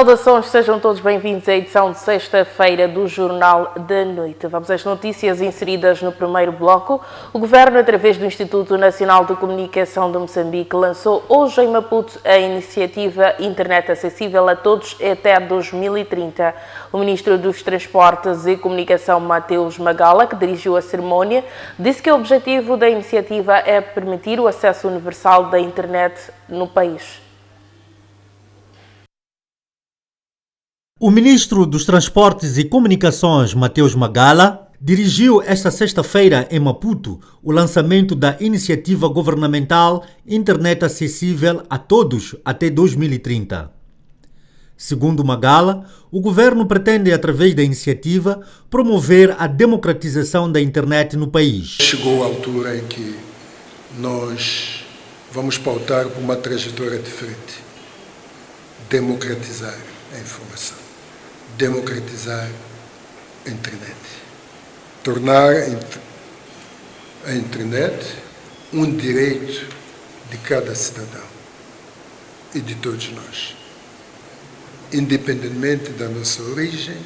Saudações, sejam todos bem-vindos à edição de sexta-feira do Jornal da Noite. Vamos às notícias inseridas no primeiro bloco. O Governo, através do Instituto Nacional de Comunicação de Moçambique, lançou hoje em Maputo a iniciativa Internet Acessível a Todos até 2030. O Ministro dos Transportes e Comunicação, Mateus Magala, que dirigiu a cerimónia, disse que o objetivo da iniciativa é permitir o acesso universal da internet no país. O Ministro dos Transportes e Comunicações, Mateus Magala, dirigiu esta sexta-feira em Maputo o lançamento da iniciativa governamental Internet Acessível a Todos até 2030. Segundo Magala, o governo pretende, através da iniciativa, promover a democratização da internet no país. Chegou a altura em que nós vamos pautar por uma trajetória diferente. Democratizar a informação. Democratizar a internet. Tornar a internet um direito de cada cidadão e de todos nós. Independentemente da nossa origem,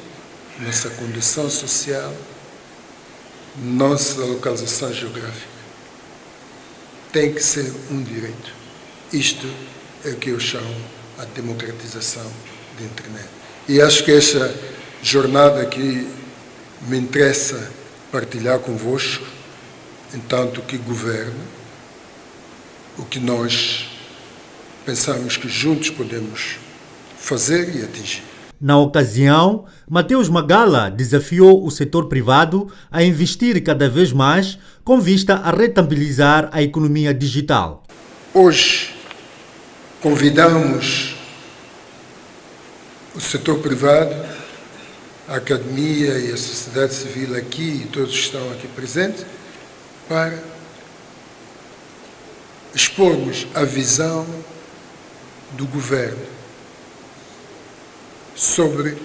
nossa condição social, nossa localização geográfica. Tem que ser um direito. Isto é o que eu chamo a democratização da internet. E acho que esta jornada aqui me interessa partilhar convosco, entanto que governo, o que nós pensamos que juntos podemos fazer e atingir. Na ocasião, Mateus Magala desafiou o setor privado a investir cada vez mais com vista a rentabilizar a economia digital. Hoje, convidamos o setor privado, a academia e a sociedade civil aqui, e todos que estão aqui presentes, para expormos a visão do governo sobre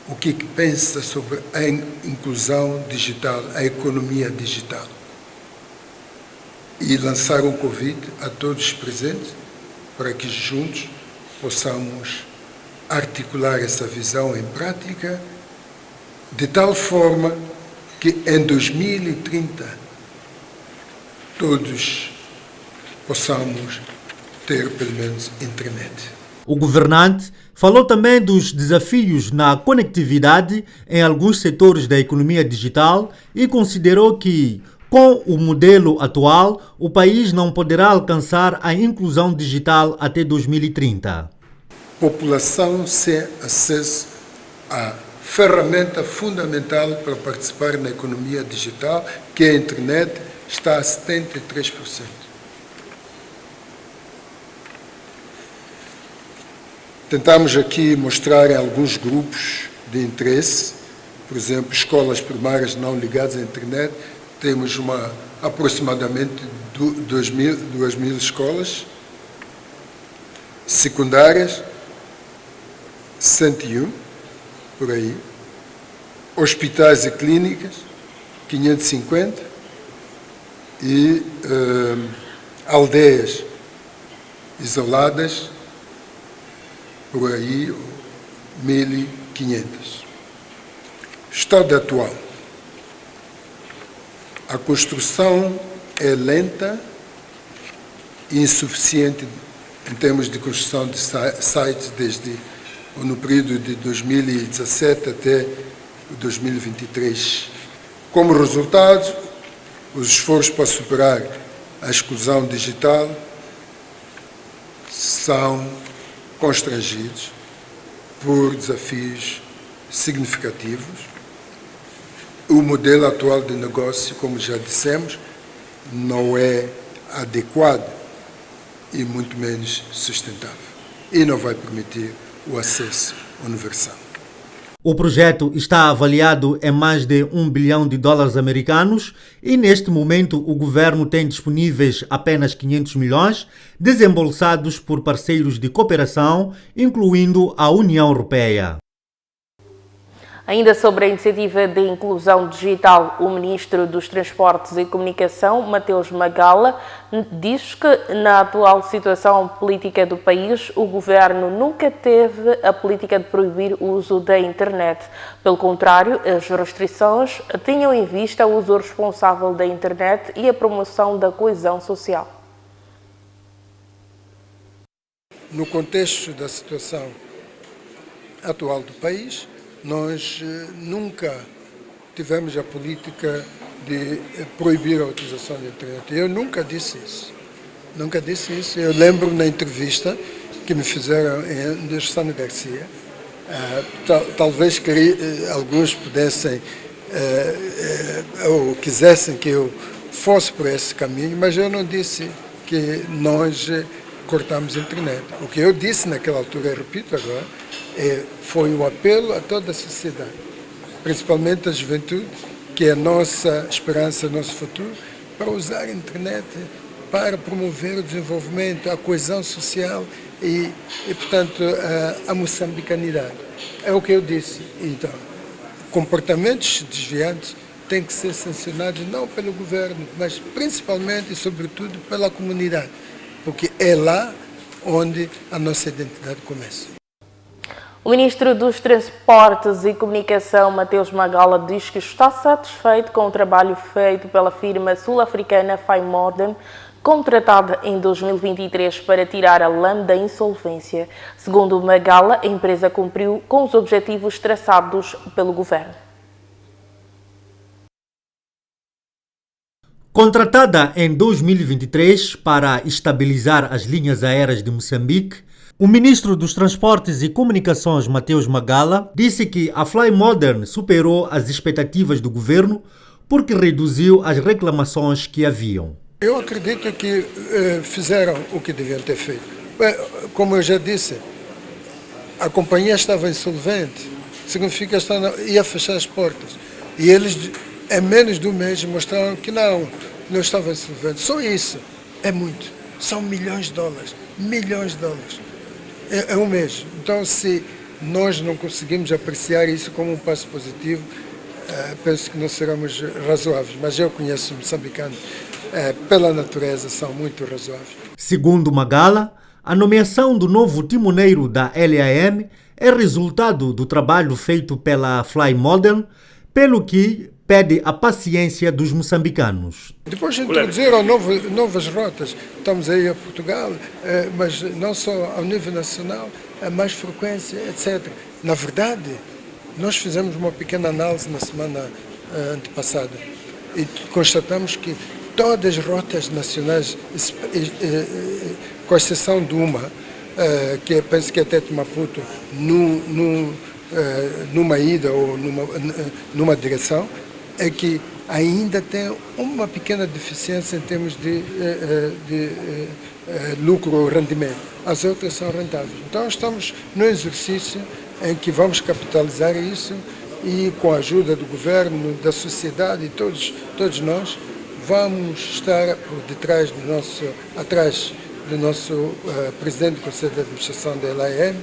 o que pensa sobre a inclusão digital, a economia digital. E lançar um convite a todos os presentes para que juntos possamos articular essa visão em prática de tal forma que em 2030 todos possamos ter pelo menos internet. O governante falou também dos desafios na conectividade em alguns setores da economia digital e considerou que, com o modelo atual, o país não poderá alcançar a inclusão digital até 2030. População sem acesso à ferramenta fundamental para participar na economia digital, que é a internet, está a 73%. Tentamos aqui mostrar em alguns grupos de interesse, por exemplo, escolas primárias não ligadas à internet, temos aproximadamente 2.000 escolas, secundárias, 101, por aí, hospitais e clínicas, 550, e aldeias isoladas, por aí, 1.500. Estado atual. A construção é lenta e insuficiente em termos de construção de sites desde no período de 2017 até 2023. Como resultado, os esforços para superar a exclusão digital são constrangidos por desafios significativos. O modelo atual de negócio, como já dissemos, não é adequado e muito menos sustentável e não vai permitir o acesso universal. O projeto está avaliado em mais de $1 bilhão americanos e neste momento o governo tem disponíveis apenas 500 milhões desembolsados por parceiros de cooperação, incluindo a União Europeia. Ainda sobre a iniciativa de inclusão digital, o Ministro dos Transportes e Comunicação, Mateus Magala, diz que na atual situação política do país, o Governo nunca teve a política de proibir o uso da internet. Pelo contrário, as restrições tinham em vista o uso responsável da internet e a promoção da coesão social. No contexto da situação atual do país, nós nunca tivemos a política de proibir a utilização da internet. Eu nunca disse isso. Nunca disse isso. Eu lembro na entrevista que me fizeram em Anderson Garcia. Talvez alguns pudessem ou quisessem que eu fosse por esse caminho, mas eu não disse que nós cortamos a internet. O que eu disse naquela altura, eu repito agora, foi um apelo a toda a sociedade, principalmente a juventude, que é a nossa esperança, nosso futuro, para usar a internet para promover o desenvolvimento, a coesão social e portanto, a moçambicanidade. É o que eu disse. Então, comportamentos desviantes têm que ser sancionados não pelo governo, mas principalmente e sobretudo pela comunidade, porque é lá onde a nossa identidade começa. O Ministro dos Transportes e Comunicação, Mateus Magala, diz que está satisfeito com o trabalho feito pela firma sul-africana Flymoden, contratada em 2023 para tirar a LAM da insolvência. Segundo Magala, a empresa cumpriu com os objetivos traçados pelo governo. Contratada em 2023 para estabilizar as linhas aéreas de Moçambique, o Ministro dos Transportes e Comunicações, Mateus Magala, disse que a Flymoden superou as expectativas do governo porque reduziu as reclamações que haviam. Eu acredito que fizeram o que deviam ter feito. Como eu já disse, a companhia estava insolvente, significa que ia fechar as portas. E eles, em menos de um mês, mostraram que não estava insolvente. Só isso é muito. São milhões de dólares. Milhões de dólares. É um mês. Então, se nós não conseguimos apreciar isso como um passo positivo, penso que não seremos razoáveis. Mas eu conheço moçambicanos, pela natureza, são muito razoáveis. Segundo Magala, a nomeação do novo timoneiro da LAM é resultado do trabalho feito pela Flymoden, pelo que pede a paciência dos moçambicanos. Depois introduziram novas rotas. Estamos aí a Portugal, mas não só ao nível nacional, a mais frequência, etc. Na verdade, nós fizemos uma pequena análise na semana antepassada e constatamos que todas as rotas nacionais, com exceção de uma, que penso que é até Maputo, numa ida ou numa direção, é que ainda tem uma pequena deficiência em termos de lucro ou rendimento. As outras são rentáveis. Então estamos no exercício em que vamos capitalizar isso e com a ajuda do governo, da sociedade e todos nós vamos estar por detrás atrás do nosso presidente do Conselho de Administração da LAM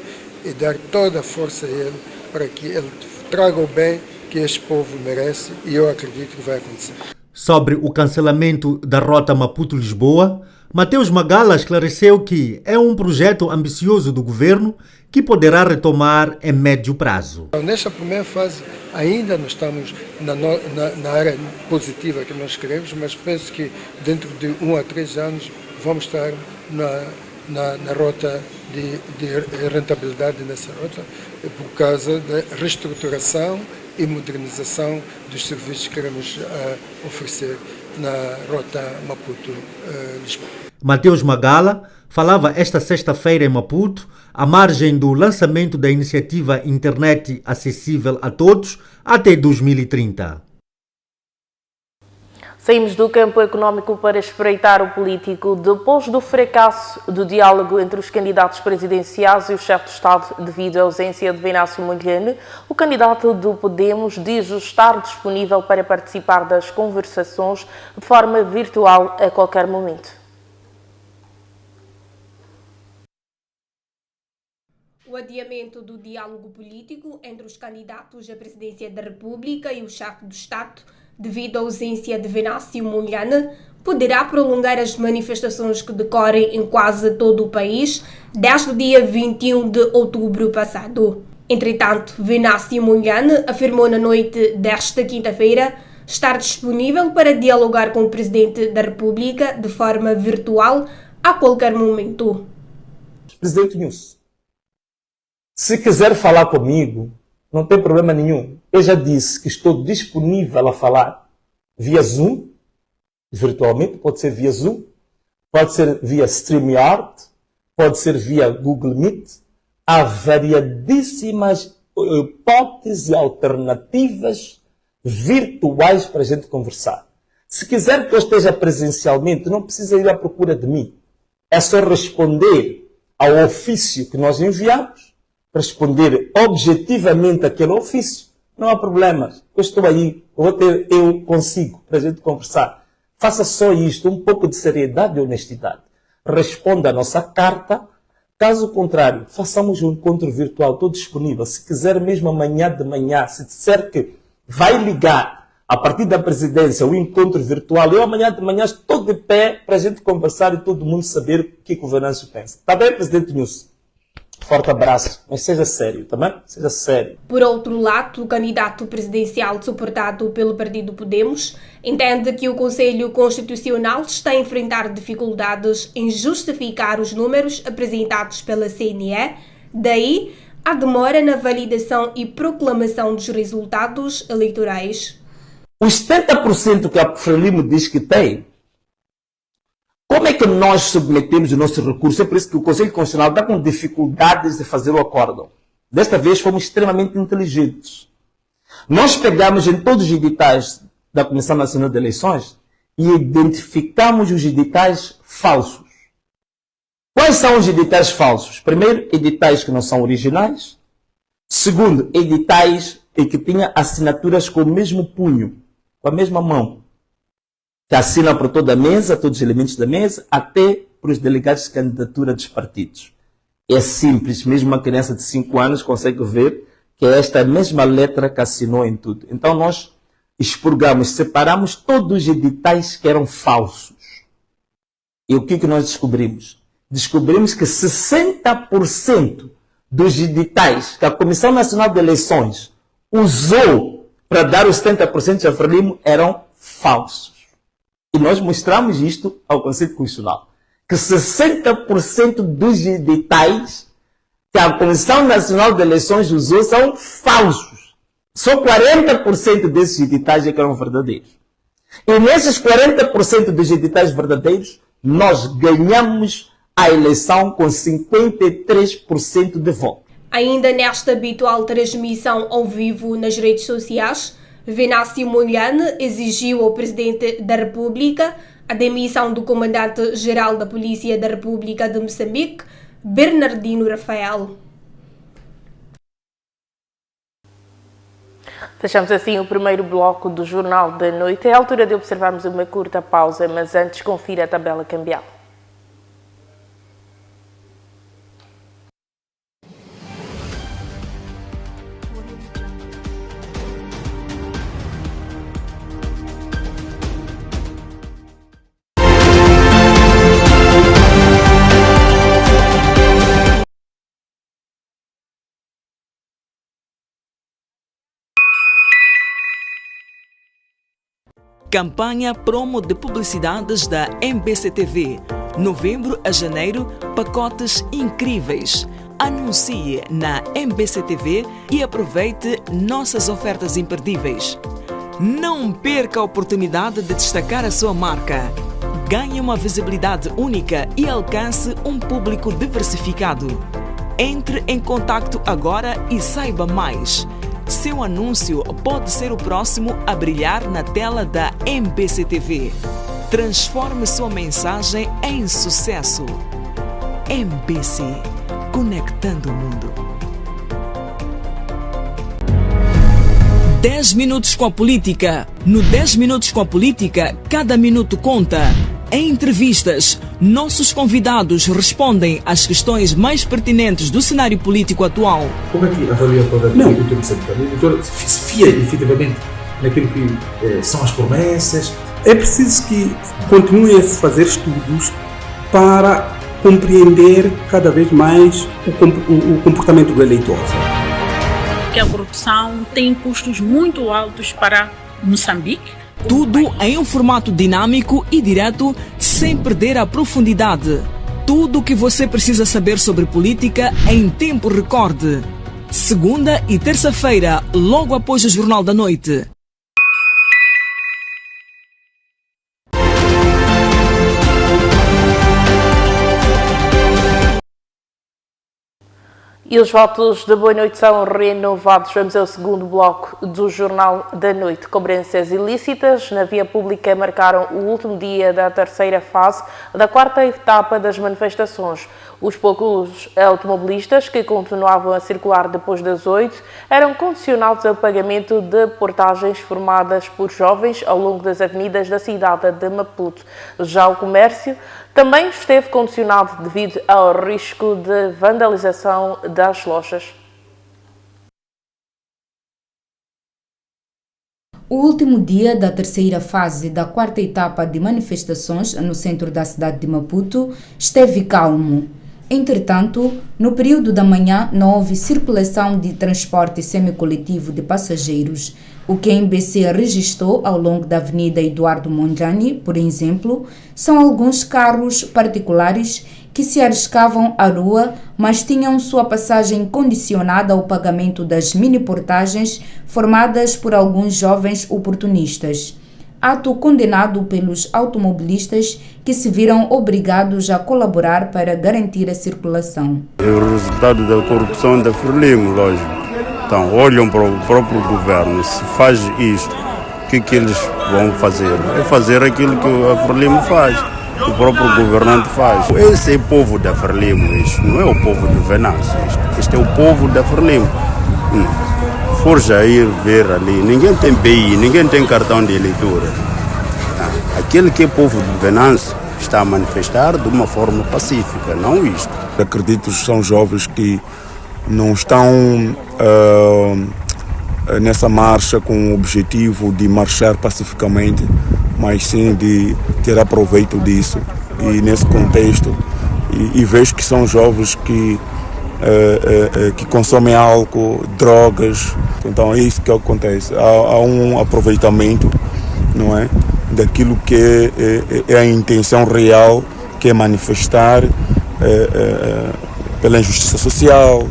e dar toda a força a ele para que ele traga o bem que este povo merece e eu acredito que vai acontecer. Sobre o cancelamento da rota Maputo-Lisboa, Mateus Magala esclareceu que é um projeto ambicioso do governo que poderá retomar em médio prazo. Nesta primeira fase ainda não estamos na área positiva que nós queremos, mas penso que dentro de 1 a 3 anos vamos estar na rota de rentabilidade nessa rota, por causa da reestruturação e modernização dos serviços que queremos oferecer na rota Maputo-Lisboa. Mateus Magala falava esta sexta-feira em Maputo, à margem do lançamento da iniciativa Internet Acessível a Todos até 2030. Saímos do campo económico para espreitar o político. Depois do fracasso do diálogo entre os candidatos presidenciais e o chefe de Estado devido à ausência de Venâncio Mondlane, o candidato do Podemos diz estar disponível para participar das conversações de forma virtual a qualquer momento. O adiamento do diálogo político entre os candidatos à presidência da República e o chefe do Estado, devido à ausência de Venâncio Mondlane, poderá prolongar as manifestações que decorrem em quase todo o país desde o dia 21 de outubro passado. Entretanto, Venâncio Mondlane afirmou na noite desta quinta-feira estar disponível para dialogar com o Presidente da República de forma virtual a qualquer momento. Presidente Nunes, se quiser falar comigo, não tem problema nenhum. Eu já disse que estou disponível a falar via Zoom, virtualmente, pode ser via Zoom, pode ser via StreamYard, pode ser via Google Meet. Há variadíssimas hipóteses e alternativas virtuais para a gente conversar. Se quiser que eu esteja presencialmente, não precisa ir à procura de mim. É só responder ao ofício que nós enviamos, responder objetivamente àquele ofício. Não há problemas. Eu estou aí, eu consigo para a gente conversar. Faça só isto, um pouco de seriedade e honestidade. Responda a nossa carta. Caso contrário, façamos um encontro virtual, estou disponível. Se quiser mesmo amanhã de manhã, se disser que vai ligar a partir da presidência o encontro virtual, eu amanhã de manhã estou de pé para a gente conversar e todo mundo saber o que o Venâncio pensa. Está bem, Presidente Nunes? Forte abraço, mas seja sério, tá bem? Seja sério. Por outro lado, o candidato presidencial suportado pelo Partido Podemos entende que o Conselho Constitucional está a enfrentar dificuldades em justificar os números apresentados pela CNE, daí a demora na validação e proclamação dos resultados eleitorais. Os 70% que a Frelimo diz que tem, como é que nós submetemos o nosso recurso? É por isso que o Conselho Constitucional está com dificuldades de fazer o acórdão. Desta vez fomos extremamente inteligentes. Nós pegamos em todos os editais da Comissão Nacional de Eleições e identificamos os editais falsos. Quais são os editais falsos? Primeiro, editais que não são originais. Segundo, editais em que tinha assinaturas com o mesmo punho, com a mesma mão, que assinam por toda a mesa, todos os elementos da mesa, até para os delegados de candidatura dos partidos. É simples, mesmo uma criança de 5 anos consegue ver que é esta mesma letra que assinou em tudo. Então nós expurgamos, separamos todos os editais que eram falsos. E o que nós descobrimos? Descobrimos que 60% dos editais que a Comissão Nacional de Eleições usou para dar os 70% a Frelimo eram falsos. E nós mostramos isto ao Conselho Constitucional. Que 60% dos editais que a Comissão Nacional de Eleições usou são falsos. Só 40% desses editais é que eram verdadeiros. E nesses 40% dos editais verdadeiros, nós ganhamos a eleição com 53% de voto. Ainda nesta habitual transmissão ao vivo nas redes sociais, Venâncio Mondlane exigiu ao Presidente da República a demissão do Comandante-Geral da Polícia da República de Moçambique, Bernardino Rafael. Fechamos assim o primeiro bloco do Jornal da Noite. É a altura de observarmos uma curta pausa, mas antes confira a tabela cambial. Campanha promo de publicidades da MBCTV. Novembro a janeiro, pacotes incríveis. Anuncie na MBCTV e aproveite nossas ofertas imperdíveis. Não perca a oportunidade de destacar a sua marca. Ganhe uma visibilidade única e alcance um público diversificado. Entre em contato agora e saiba mais. Seu anúncio pode ser o próximo a brilhar na tela da MBCTV. Transforme sua mensagem em sucesso. MBC, conectando o mundo. 10 minutos com a política. No 10 minutos com a política, cada minuto conta. Em entrevistas, nossos convidados respondem às questões mais pertinentes do cenário político atual. Como é que avalia toda a agricultura moçambicana? O agricultor se fia efetivamente naquilo que são as promessas. É preciso que continue a se fazer estudos para compreender cada vez mais o comportamento do eleitor. Que a corrupção tem custos muito altos para Moçambique. Tudo em um formato dinâmico e direto, sem perder a profundidade. Tudo o que você precisa saber sobre política em tempo recorde. Segunda e terça-feira, logo após o Jornal da Noite. E os votos de boa noite são renovados. Vamos ao segundo bloco do Jornal da Noite. Cobranças ilícitas na via pública marcaram o último dia da terceira fase da quarta etapa das manifestações. Os poucos automobilistas que continuavam a circular depois das 8 eram condicionados ao pagamento de portagens formadas por jovens ao longo das avenidas da cidade de Maputo. Já o comércio também esteve condicionado devido ao risco de vandalização das lojas. O último dia da terceira fase da quarta etapa de manifestações no centro da cidade de Maputo esteve calmo. Entretanto, no período da manhã não houve circulação de transporte semicoletivo de passageiros. O que a MBC registrou ao longo da Avenida Eduardo Mondlane, por exemplo, são alguns carros particulares que se arriscavam à rua, mas tinham sua passagem condicionada ao pagamento das mini-portagens formadas por alguns jovens oportunistas. Ato condenado pelos automobilistas que se viram obrigados a colaborar para garantir a circulação. É o resultado da corrupção da Frelimo, lógico. Então, olham para o próprio governo, se faz isto, o que eles vão fazer? É fazer aquilo que a Frelimo faz, que o próprio governante faz. Esse é o povo da Frelimo, isto não é o povo do Venâncio, este é o povo da Frelimo. Forja ir ver ali, ninguém tem BI, ninguém tem cartão de eleitor. Aquele que é povo do Venâncio está a manifestar de uma forma pacífica, não isto. Acredito que são jovens que não estão nessa marcha com o objetivo de marchar pacificamente, mas sim de tirar proveito disso. E nesse contexto, e vejo que são jovens que consomem álcool, drogas. Então é isso que acontece. Há um aproveitamento, não é, daquilo que é a intenção real, que é manifestar pela injustiça social,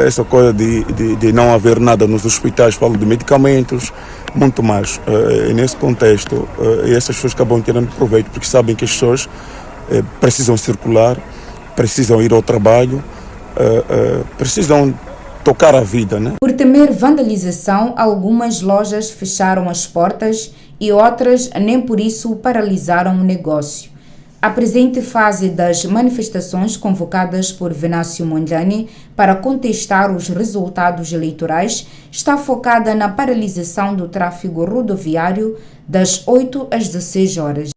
essa coisa de não haver nada nos hospitais, falo de medicamentos, muito mais. E nesse contexto, essas pessoas acabam tirando proveito, porque sabem que as pessoas precisam circular, precisam ir ao trabalho, precisam tocar a vida, né? Por temer vandalização, algumas lojas fecharam as portas e outras nem por isso paralisaram o negócio. A presente fase das manifestações convocadas por Venâncio Mondlane para contestar os resultados eleitorais está focada na paralisação do tráfego rodoviário das 8 às 16 horas.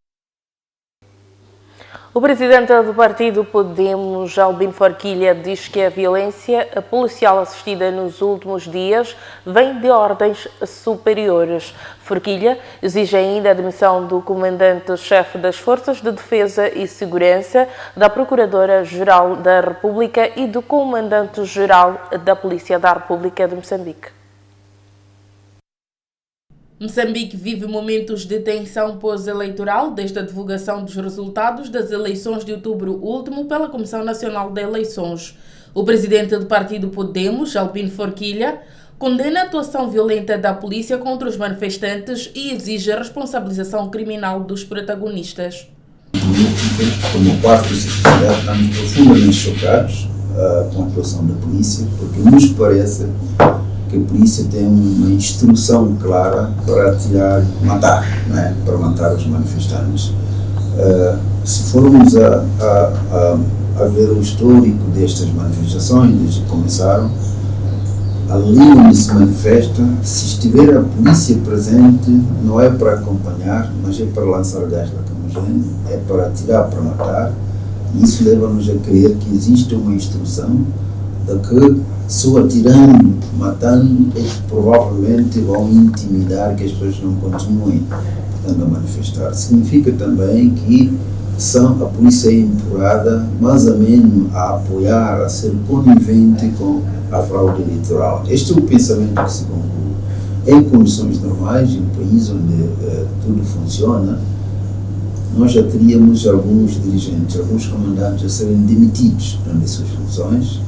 O presidente do partido Podemos, Albino Forquilha, diz que a violência policial assistida nos últimos dias vem de ordens superiores. Forquilha exige ainda a demissão do comandante-chefe das Forças de Defesa e Segurança, da Procuradora-Geral da República e do Comandante-Geral da Polícia da República de Moçambique. Moçambique vive momentos de tensão pós-eleitoral desde a divulgação dos resultados das eleições de outubro último pela Comissão Nacional de Eleições. O presidente do partido Podemos, Albino Forquilha, condena a atuação violenta da polícia contra os manifestantes e exige a responsabilização criminal dos protagonistas. Como parte da sociedade, estamos profundamente chocados com a atuação da polícia, porque nos parece que a polícia tem uma instrução clara para matar, não é? Para matar os manifestantes. Se formos a ver o histórico destas manifestações, desde que começaram, ali onde se manifesta, se estiver a polícia presente, não é para acompanhar, mas é para lançar gás lacrimogéneo, é para atirar para matar. E isso leva-nos a crer que existe uma instrução de que só atirando, matando, é que provavelmente vão intimidar que as pessoas não continuem a manifestar. Significa também que a polícia é empurrada mais ou menos a apoiar, a ser conivente com a fraude eleitoral. Este é o pensamento que se conclui. Em condições normais, em um país onde tudo funciona, nós já teríamos alguns dirigentes, alguns comandantes a serem demitidos das suas funções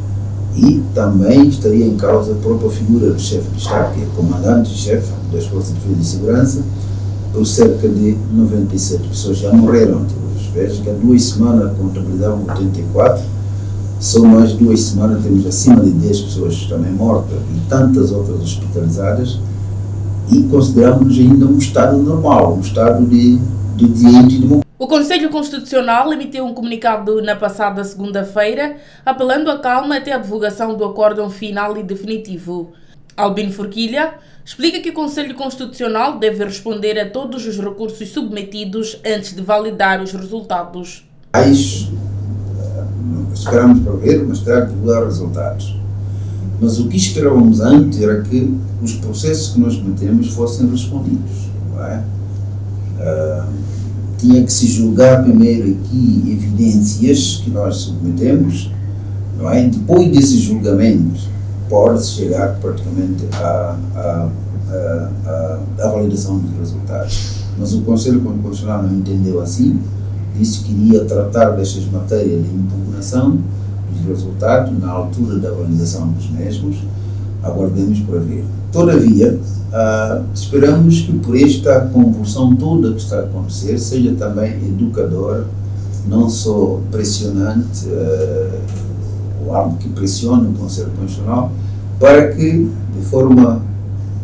e também estaria em causa a própria figura do chefe de Estado, que é comandante-chefe das Forças de Defesa e Segurança, por cerca de 97 pessoas já morreram. Veja que há 2 semanas contabilizavam 84, só mais 2 semanas temos acima de 10 pessoas também mortas e tantas outras hospitalizadas, e consideramos ainda um Estado normal, um Estado de direito e democracia. O Conselho Constitucional emitiu um comunicado na passada segunda-feira, apelando à calma até a divulgação do acórdão final e definitivo. Albino Forquilha explica que o Conselho Constitucional deve responder a todos os recursos submetidos antes de validar os resultados. Esperamos para ver, mas terá que divulgar resultados. Mas o que esperávamos antes era que os processos que nós metemos fossem respondidos. Não é? Tinha que se julgar primeiro aqui evidências que nós submetemos, não é? Depois desse julgamento pode-se chegar praticamente à validação dos resultados. Mas o Conselho Constitucional não entendeu assim, disse que iria tratar destas matérias de impugnação dos resultados na altura da validação dos mesmos. Aguardemos para ver. Todavia, esperamos que por esta convulsão toda que está a acontecer seja também educadora, não só pressionante, ou algo que pressione o Conselho Constitucional, para que, de forma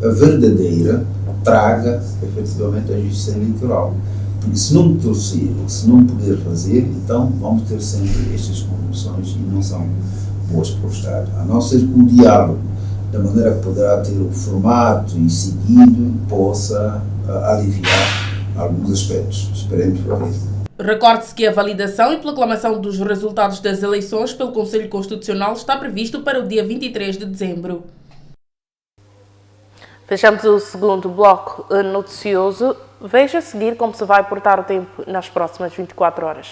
verdadeira, traga efetivamente a justiça eleitoral. Porque se não torcer, se não puder fazer, então vamos ter sempre estas convulsões e não são boas para o Estado. A não ser que o diálogo, da maneira que poderá ter o formato e seguido, possa aliviar alguns aspectos. Esperemos para ver. Recorde-se que a validação e proclamação dos resultados das eleições pelo Conselho Constitucional está previsto para o dia 23 de dezembro. Fechamos o segundo bloco noticioso. Veja a seguir como se vai portar o tempo nas próximas 24 horas.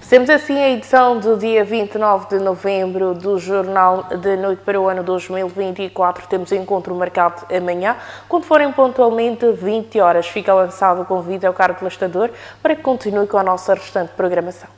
Temos assim a edição do dia 29 de novembro do Jornal de Noite para o ano 2024. Temos encontro marcado amanhã, quando forem pontualmente 20 horas. Fica lançado o convite ao caro telespectador para que continue com a nossa restante programação.